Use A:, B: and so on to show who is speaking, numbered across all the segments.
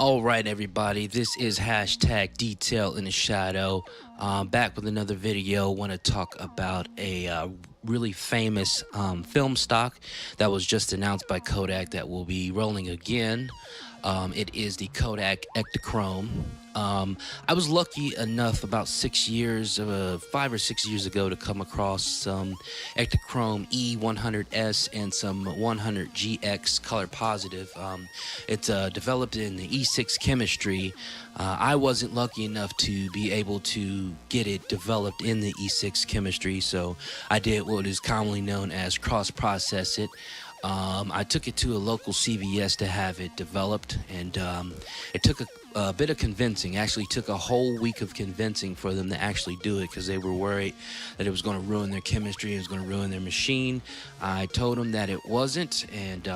A: All right, everybody, this is hashtag Detail in the Shadow. Back with another video. Want to talk about a really famous film stock that was just announced by Kodak that will be rolling again. It is the Kodak Ektachrome. I was lucky enough about 5 or 6 years ago to come across some Ektachrome E100S and some 100GX color positive. It's developed in the E6 chemistry. I wasn't lucky enough to be able to get it developed in the E6 chemistry, so I did what is commonly known as cross-process it. I took it to a local CVS to have it developed, and it took a bit of convincing. Actually took a whole week of convincing for them to actually do it, because they were worried that it was going to ruin their chemistry, it was going to ruin their machine. I told them that it wasn't, and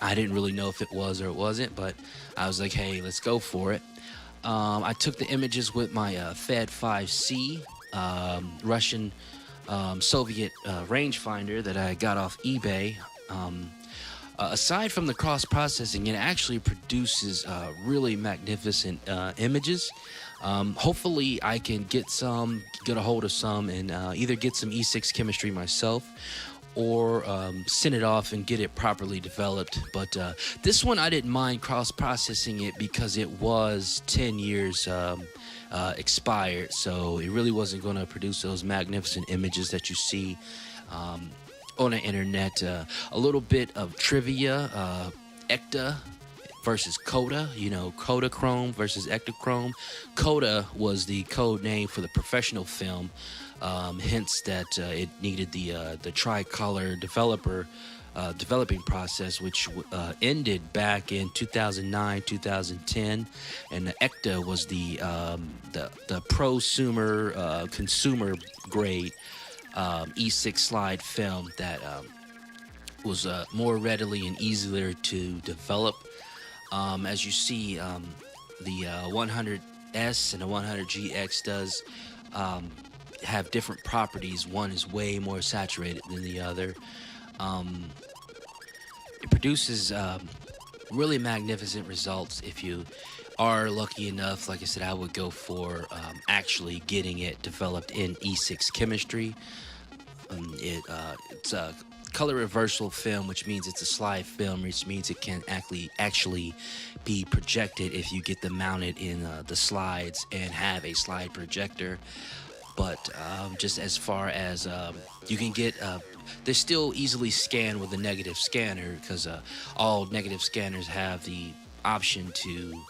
A: I didn't really know if it was or it wasn't, but I was like, hey, let's go for it. I took the images with my Fed 5C Russian Soviet rangefinder that I got off eBay. Aside from the cross-processing, it actually produces really magnificent images. Hopefully I can get a hold of some, and either get some E6 chemistry myself, or send it off and get it properly developed. But this one, I didn't mind cross-processing it because it was 10 years expired, so it really wasn't going to produce those magnificent images that you see on the internet. A little bit of trivia: Ekta versus Kodak. Kodachrome versus Ektachrome. Kodak was the code name for the professional film, hence that it needed the tricolor developing process, which ended back in 2009, 2010, and the Ekta was the prosumer consumer grade E6 slide film that was more readily and easier to develop. As you see, the 100S and the 100GX does have different properties. One is way more saturated than the other. It produces really magnificent results. If you are lucky enough, like I said, I would go for actually getting it developed in E6 chemistry. It's a color reversal film, which means it's a slide film, which means it can actually be projected if you get them mounted in the slides and have a slide projector. But just as far as you can get, they're still easily scanned with a negative scanner, because all negative scanners have the option to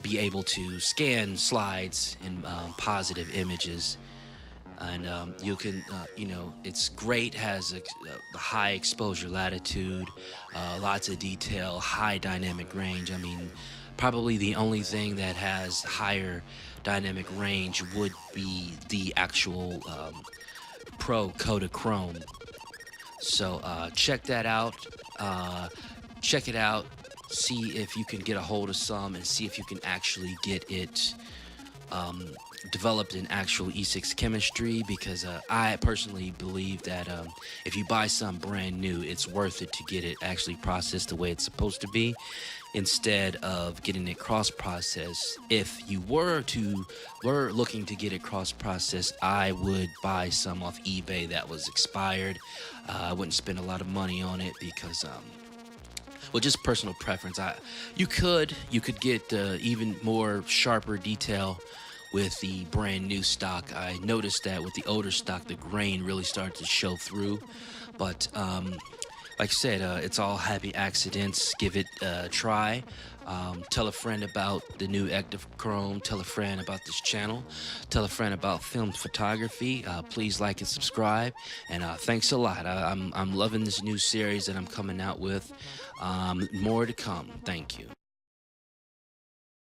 A: be able to scan slides and positive images. And you can, it's great, has a high exposure latitude, lots of detail, high dynamic range. I mean, probably the only thing that has higher dynamic range would be the actual Pro Kodachrome. So check that out. Check it out. See if you can get a hold of some, and see if you can actually get it developed in actual E6 chemistry, because I personally believe that if you buy some brand new, it's worth it to get it actually processed the way it's supposed to be, instead of getting it cross-processed. If you were looking to get it cross-processed, I would buy some off eBay that was expired. I wouldn't spend a lot of money on it, because well, just personal preference. You could get even more sharper detail with the brand new stock. I noticed that with the older stock, the grain really started to show through. But like I said, it's all happy accidents. Give it a try. Tell a friend about the new Ektachrome. Tell a friend about this channel. Tell a friend about film photography. Please like and subscribe. And thanks a lot. I'm loving this new series that I'm coming out with. More to come. Thank you.